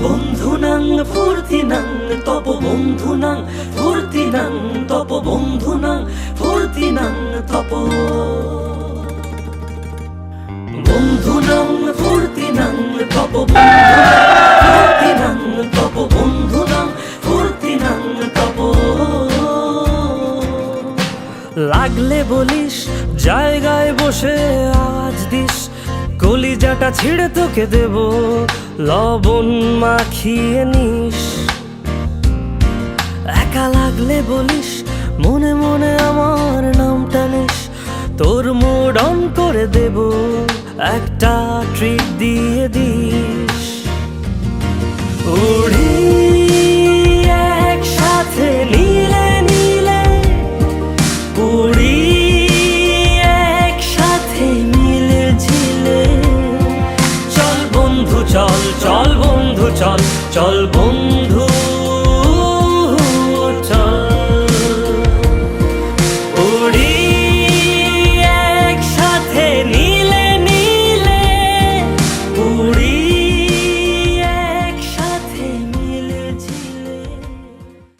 বন্ধুনাং ফুর্তিনাং তপ বন্ধুনাং ফুর্তিনাং তপ বন্ধুনাং ফুর্তিনাং তপ বন্ধুনাং ফুর্তিনাং তপ ফুর্তিনাং তপ বন্ধুনাং ফুর্তিনাং তপ। লাগলে বলিস জায়গায় বসে আওয়াজ দিস, কলিজাটা ছিঁড়ে তোকে দেব লবণ মাখিয়ে নিস। একা লাগলে বলিস মনে মনে আমার নামটা নিস, তোর মুড অন করে দেব একটা ট্রিট দিয়ে দিস। উড়ি একসাথে নীলে নীলে, উড়ি একসাথে মিলে ঝিলে। চল বন্ধু চল, চল বন্ধু চল, চল বন্ধু